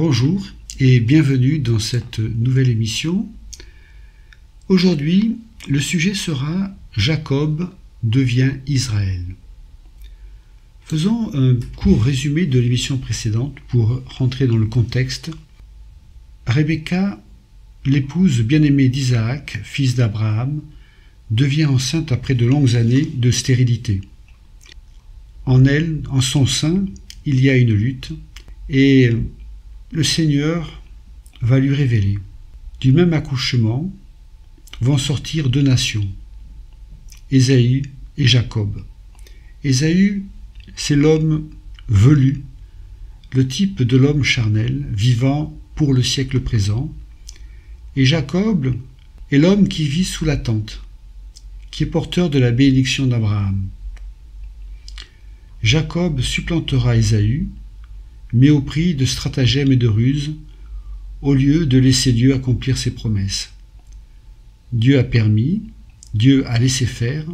Bonjour et bienvenue dans cette nouvelle émission. Aujourd'hui, le sujet sera Jacob devient Israël. Faisons un court résumé de l'émission précédente pour rentrer dans le contexte. Rebecca, l'épouse bien-aimée d'Isaac, fils d'Abraham, devient enceinte après de longues années de stérilité. En elle, en son sein, il y a une lutte et le Seigneur va lui révéler. Du même accouchement vont sortir deux nations, Ésaü et Jacob. Ésaü, c'est l'homme velu, le type de l'homme charnel, vivant pour le siècle présent, et Jacob est l'homme qui vit sous la tente, qui est porteur de la bénédiction d'Abraham. Jacob supplantera Ésaü, mais au prix de stratagèmes et de ruses, au lieu de laisser Dieu accomplir ses promesses. Dieu a permis, Dieu a laissé faire,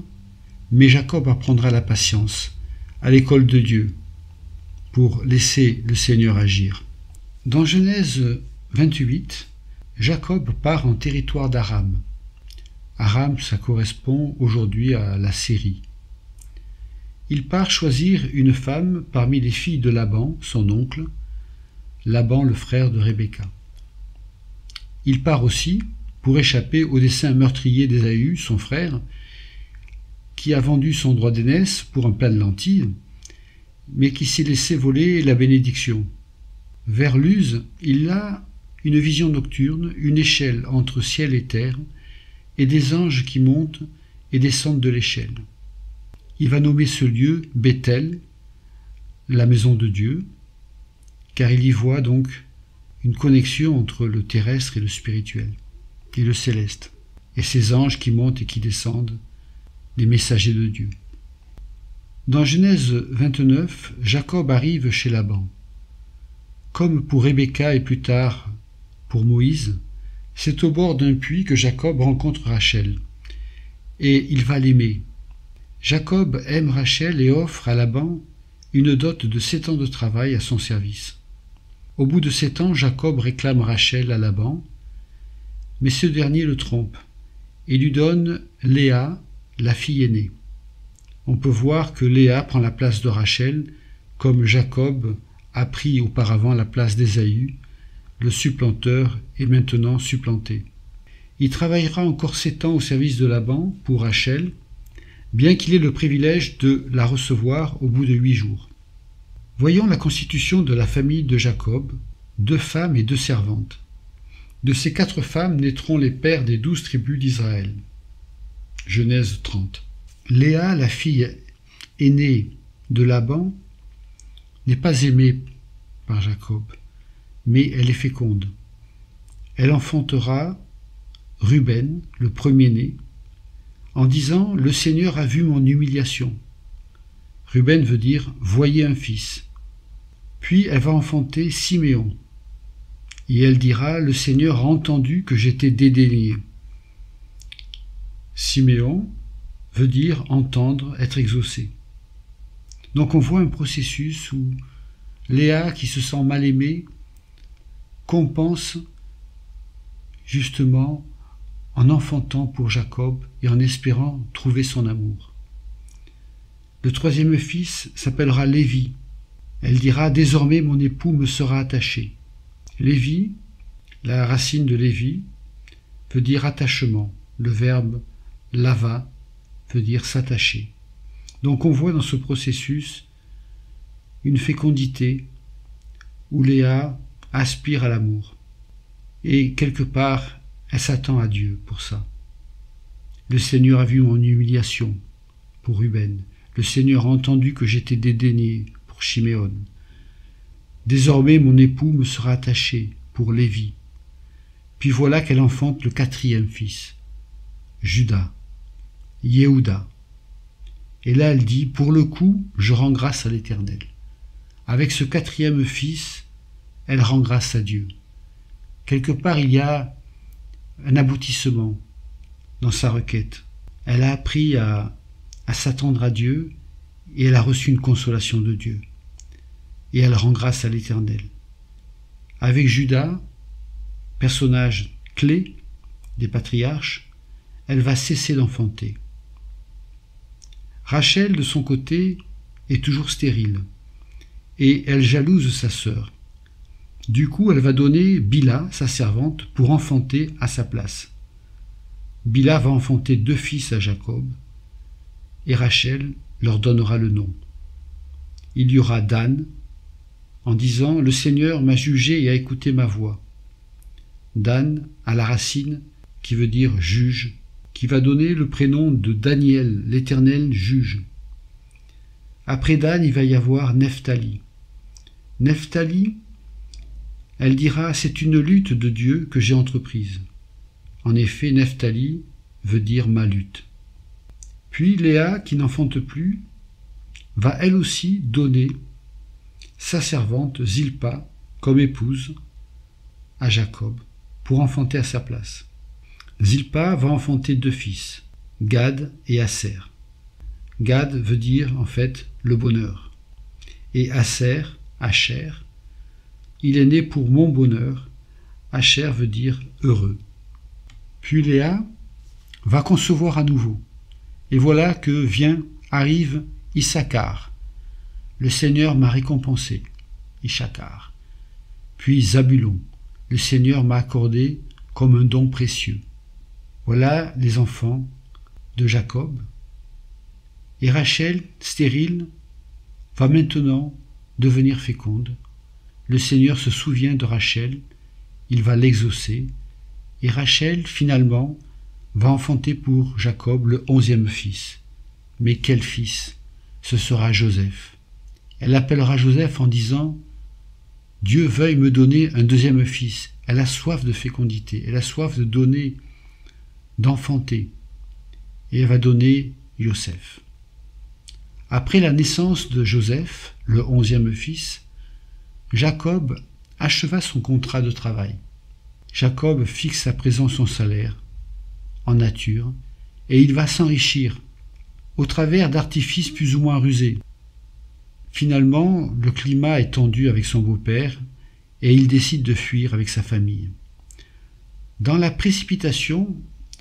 mais Jacob apprendra la patience à l'école de Dieu pour laisser le Seigneur agir. Dans Genèse 28, Jacob part en territoire d'Aram. Aram, ça correspond aujourd'hui à la Syrie. Il part choisir une femme parmi les filles de Laban, son oncle, Laban le frère de Rebecca. Il part aussi pour échapper au dessein meurtrier d'Ésaü, son frère, qui a vendu son droit d'aînesse pour un plat de lentilles, mais qui s'est laissé voler la bénédiction. Vers Luz, il a une vision nocturne, une échelle entre ciel et terre, et des anges qui montent et descendent de l'échelle. Il va nommer ce lieu Bethel, la maison de Dieu, car il y voit donc une connexion entre le terrestre et le spirituel, et le céleste, et ces anges qui montent et qui descendent, les messagers de Dieu. Dans Genèse 29, Jacob arrive chez Laban. Comme pour Rebecca et plus tard pour Moïse, c'est au bord d'un puits que Jacob rencontre Rachel, et il va l'aimer. Jacob aime Rachel et offre à Laban une dot de 7 ans de travail à son service. Au bout de 7 ans, Jacob réclame Rachel à Laban, mais ce dernier le trompe et lui donne Léa, la fille aînée. On peut voir que Léa prend la place de Rachel, comme Jacob a pris auparavant la place d'Ésaü, le supplanteur est maintenant supplanté. Il travaillera encore 7 ans au service de Laban pour Rachel, bien qu'il ait le privilège de la recevoir au bout de 8 jours. Voyons la constitution de la famille de Jacob, 2 femmes et 2 servantes. De ces 4 femmes naîtront les pères des 12 tribus d'Israël. Genèse 30. Léa, la fille aînée de Laban, n'est pas aimée par Jacob, mais elle est féconde. Elle enfantera Ruben, le premier-né, en disant « Le Seigneur a vu mon humiliation ». Ruben veut dire « Voyez un fils ». Puis elle va enfanter Siméon. Et elle dira « Le Seigneur a entendu que j'étais dédaigné ». Siméon veut dire entendre, être exaucé. Donc on voit un processus où Léa, qui se sent mal aimée, compense justement en enfantant pour Jacob et en espérant trouver son amour. Le 3e fils s'appellera Lévi. Elle dira « Désormais mon époux me sera attaché ». Lévi, la racine de Lévi, veut dire attachement. Le verbe lava veut dire s'attacher. Donc on voit dans ce processus une fécondité où Léa aspire à l'amour. Et quelque part, elle s'attend à Dieu pour ça. Le Seigneur a vu mon humiliation pour Ruben. Le Seigneur a entendu que j'étais dédaigné pour Chiméon. Désormais mon époux me sera attaché pour Lévi. Puis voilà qu'elle enfante le 4e fils, Juda, Yehuda. Et là elle dit, pour le coup, je rends grâce à l'Éternel. Avec ce 4e fils, elle rend grâce à Dieu. Quelque part, il y a un aboutissement dans sa requête. Elle a appris à s'attendre à Dieu et elle a reçu une consolation de Dieu. Et elle rend grâce à l'Éternel. Avec Juda, personnage clé des patriarches, elle va cesser d'enfanter. Rachel, de son côté, est toujours stérile, et elle jalouse sa sœur. Du coup, elle va donner Bilha, sa servante, pour enfanter à sa place. Bilha va enfanter 2 fils à Jacob, et Rachel leur donnera le nom. Il y aura Dan, en disant « Le Seigneur m'a jugé et a écouté ma voix ». Dan à la racine, qui veut dire juge, qui va donner le prénom de Daniel, l'Éternel juge. Après Dan, il va y avoir Nephtali. Nephtali, elle dira « C'est une lutte de Dieu que j'ai entreprise ». En effet, Nephtali veut dire ma lutte. Puis Léa, qui n'enfante plus, va elle aussi donner sa servante Zilpa comme épouse à Jacob pour enfanter à sa place. Zilpa va enfanter 2 fils, Gad et Aser. Gad veut dire en fait le bonheur. Et Aser, Asher, il est né pour mon bonheur. Asher veut dire heureux. Puis Léa va concevoir à nouveau. Et voilà que arrive Issachar. Le Seigneur m'a récompensé. Issachar. Puis Zabulon. Le Seigneur m'a accordé comme un don précieux. Voilà les enfants de Jacob. Et Rachel, stérile, va maintenant devenir féconde. Le Seigneur se souvient de Rachel, il va l'exaucer, et Rachel, finalement, va enfanter pour Jacob le 11e fils. Mais quel fils? Ce sera Joseph. Elle appellera Joseph en disant « Dieu veuille me donner un 2e fils ». Elle a soif de fécondité, elle a soif de donner, d'enfanter. Et elle va donner Joseph. Après la naissance de Joseph, le 11e fils, Jacob acheva son contrat de travail. Jacob fixe à présent son salaire en nature et il va s'enrichir au travers d'artifices plus ou moins rusés. Finalement, le climat est tendu avec son beau-père et il décide de fuir avec sa famille. Dans la précipitation,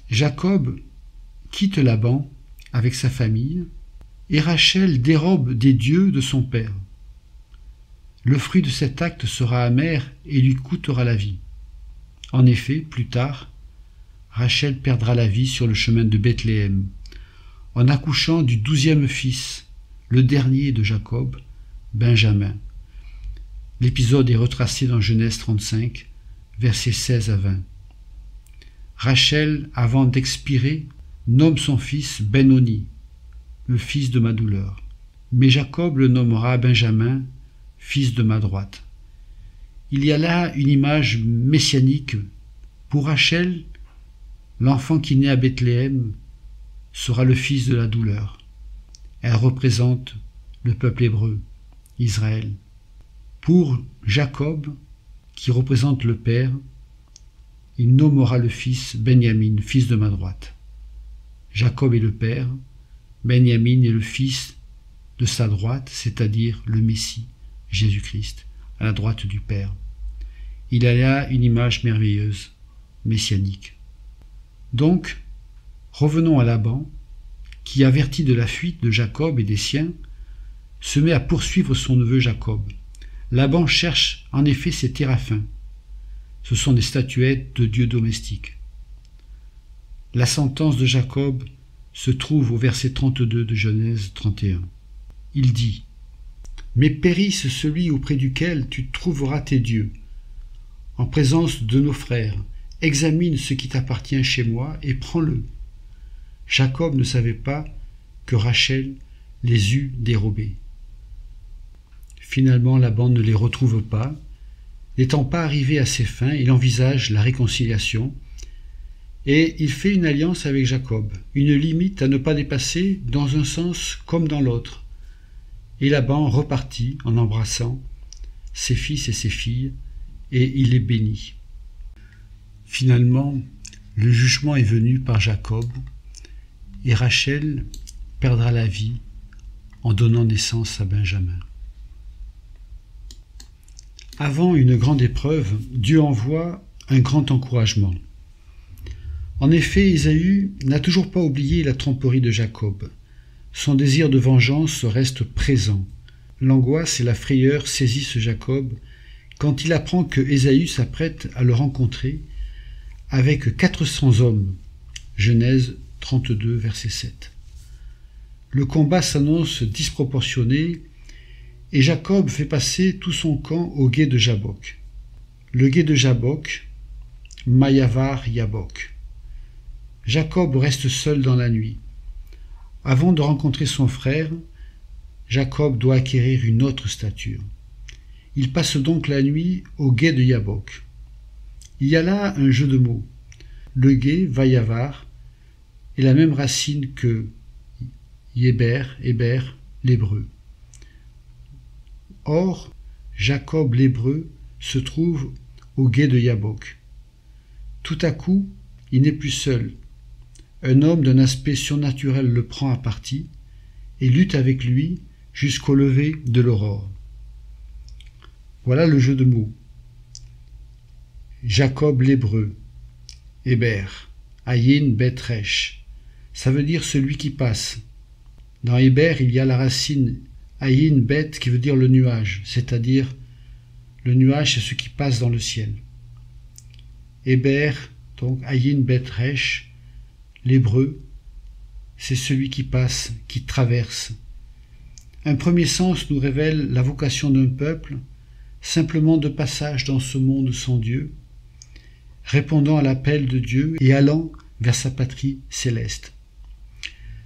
Jacob quitte Laban avec sa famille et Rachel dérobe des dieux de son père. Le fruit de cet acte sera amer et lui coûtera la vie. En effet, plus tard, Rachel perdra la vie sur le chemin de Bethléem, en accouchant du 12e fils, le dernier de Jacob, Benjamin. L'épisode est retracé dans Genèse 35, versets 16 à 20. Rachel, avant d'expirer, nomme son fils Benoni, le fils de ma douleur. Mais Jacob le nommera Benjamin, fils de ma droite. Il y a là une image messianique. Pour Rachel, l'enfant qui naît à Bethléem sera le fils de la douleur. Elle représente le peuple hébreu, Israël. Pour Jacob, qui représente le père, il nommera le fils Benjamin, fils de ma droite. Jacob est le père, Benjamin est le fils de sa droite, c'est-à-dire le Messie, Jésus-Christ, à la droite du Père. Il y a là une image merveilleuse, messianique. Donc, revenons à Laban, qui, averti de la fuite de Jacob et des siens, se met à poursuivre son neveu Jacob. Laban cherche en effet ses téraphins. Ce sont des statuettes de dieux domestiques. La sentence de Jacob se trouve au verset 32 de Genèse 31. Il dit « Mais périsse celui auprès duquel tu trouveras tes dieux. En présence de nos frères, examine ce qui t'appartient chez moi et prends-le. » Jacob ne savait pas que Rachel les eût dérobés. Finalement, Laban ne les retrouve pas. N'étant pas arrivé à ses fins, il envisage la réconciliation et il fait une alliance avec Jacob, une limite à ne pas dépasser dans un sens comme dans l'autre. Et Laban repartit en embrassant ses fils et ses filles et il les bénit. Finalement, le jugement est venu par Jacob et Rachel perdra la vie en donnant naissance à Benjamin. Avant une grande épreuve, Dieu envoie un grand encouragement. En effet, Ésaü n'a toujours pas oublié la tromperie de Jacob. Son désir de vengeance reste présent. L'angoisse et la frayeur saisissent Jacob quand il apprend que Ésaü s'apprête à le rencontrer avec 400 hommes. Genèse 32, verset 7. Le combat s'annonce disproportionné et Jacob fait passer tout son camp au gué de Jabok. Le gué de Jabok, Mayavar Yabok. Jacob reste seul dans la nuit. Avant de rencontrer son frère, Jacob doit acquérir une autre stature. Il passe donc la nuit au gué de Yabok. Il y a là un jeu de mots. Le gué, Vayavar, est la même racine que Héber, l'hébreu. Or, Jacob l'hébreu se trouve au gué de Yabok. Tout à coup, il n'est plus seul. Un homme d'un aspect surnaturel le prend à partie et lutte avec lui jusqu'au lever de l'aurore. Voilà le jeu de mots. Jacob l'hébreu, Héber, Ayin Bet Resh. Ça veut dire celui qui passe. Dans Héber, il y a la racine Ayin Bet qui veut dire le nuage, c'est-à-dire le nuage, c'est ce qui passe dans le ciel. Héber, donc Ayin Bet Resh, l'hébreu, c'est celui qui passe, qui traverse. Un premier sens nous révèle la vocation d'un peuple, simplement de passage dans ce monde sans Dieu, répondant à l'appel de Dieu et allant vers sa patrie céleste.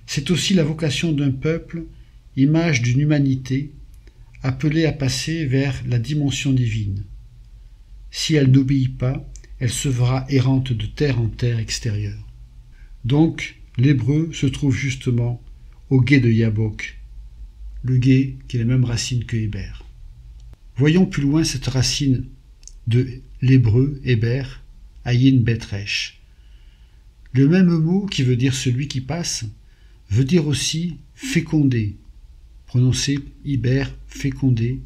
C'est aussi la vocation d'un peuple, image d'une humanité, appelée à passer vers la dimension divine. Si elle n'obéit pas, elle se verra errante de terre en terre extérieure. Donc, l'hébreu se trouve justement au gué de Yabok, le gué qui est la même racine que Héber. Voyons plus loin cette racine de l'hébreu, Héber, Ayin Bet Resh. Le même mot qui veut dire celui qui passe, veut dire aussi féconder, prononcé Héber, féconder,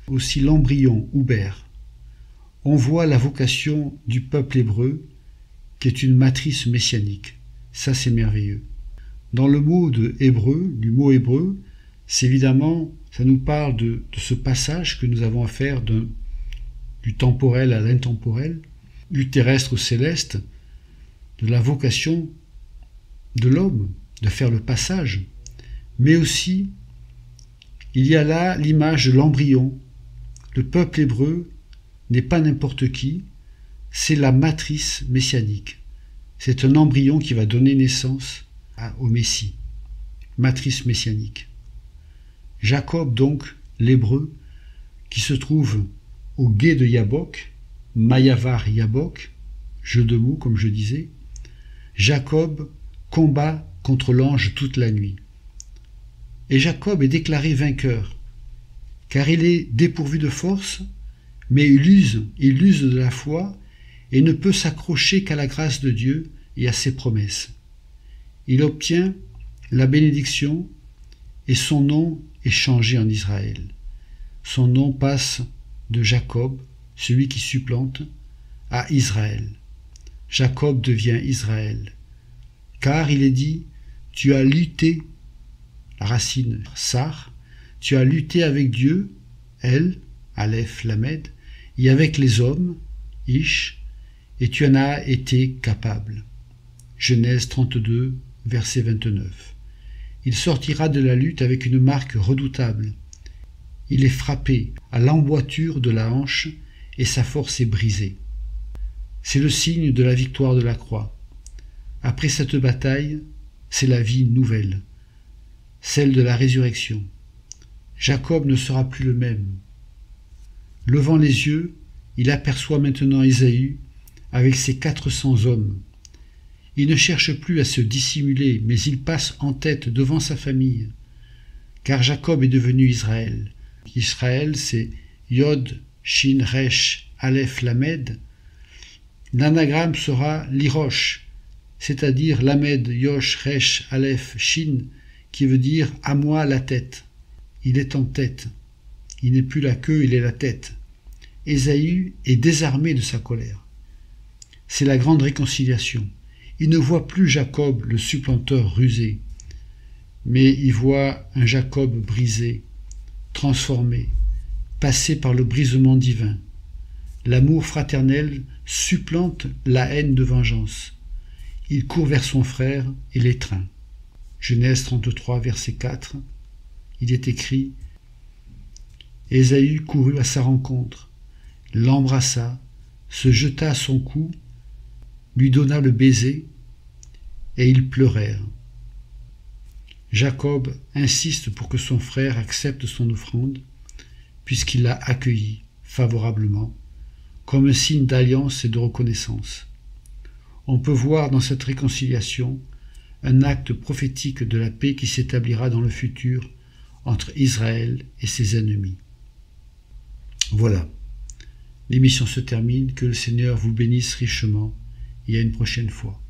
aussi l'embryon, Ouber. On voit la vocation du peuple hébreu qui est une matrice messianique. Ça, c'est merveilleux. Dans le mot de hébreu, du mot hébreu, c'est évidemment, ça nous parle de ce passage que nous avons à faire du temporel à l'intemporel, du terrestre au céleste, de la vocation de l'homme, de faire le passage. Mais aussi, il y a là l'image de l'embryon. Le peuple hébreu n'est pas n'importe qui, c'est la matrice messianique. C'est un embryon qui va donner naissance au Messie. Matrice messianique. Jacob, donc, l'hébreu, qui se trouve au gué de Yabok, Mayavar Yabok, jeu de mots comme je disais, Jacob combat contre l'ange toute la nuit. Et Jacob est déclaré vainqueur, car il est dépourvu de force, mais il use de la foi et ne peut s'accrocher qu'à la grâce de Dieu et à ses promesses. Il obtient la bénédiction et son nom est changé en Israël. Son nom passe de Jacob, celui qui supplante, à Israël. Jacob devient Israël. Car il est dit, tu as lutté, la racine Sar, tu as lutté avec Dieu, El, Aleph, Lamed, et avec les hommes, Ish, et tu en as été capable. Genèse 32, verset 29. Il sortira de la lutte avec une marque redoutable. Il est frappé à l'emboîture de la hanche et sa force est brisée. C'est le signe de la victoire de la croix. Après cette bataille, c'est la vie nouvelle, celle de la résurrection. Jacob ne sera plus le même. Levant les yeux, il aperçoit maintenant Ésaü avec ses 400 hommes. Il ne cherche plus à se dissimuler, mais il passe en tête devant sa famille, car Jacob est devenu Israël. Israël, c'est Yod, Shin, Resh, Aleph, Lamed. L'anagramme sera Lirosh, c'est-à-dire Lamed, Yosh, Resh, Aleph, Shin, qui veut dire « à moi la tête ». Il est en tête. Il n'est plus la queue, il est la tête. Ésaü est désarmé de sa colère. C'est la grande réconciliation. Il ne voit plus Jacob, le supplanteur rusé, mais il voit un Jacob brisé, transformé, passé par le brisement divin. L'amour fraternel supplante la haine de vengeance. Il court vers son frère et l'étreint. Genèse 33, verset 4, il est écrit « Ésaü courut à sa rencontre, l'embrassa, se jeta à son cou, lui donna le baiser, et ils pleurèrent. » Jacob insiste pour que son frère accepte son offrande, puisqu'il l'a accueillie favorablement, comme un signe d'alliance et de reconnaissance. On peut voir dans cette réconciliation un acte prophétique de la paix qui s'établira dans le futur entre Israël et ses ennemis. Voilà, l'émission se termine, que le Seigneur vous bénisse richement et à une prochaine fois.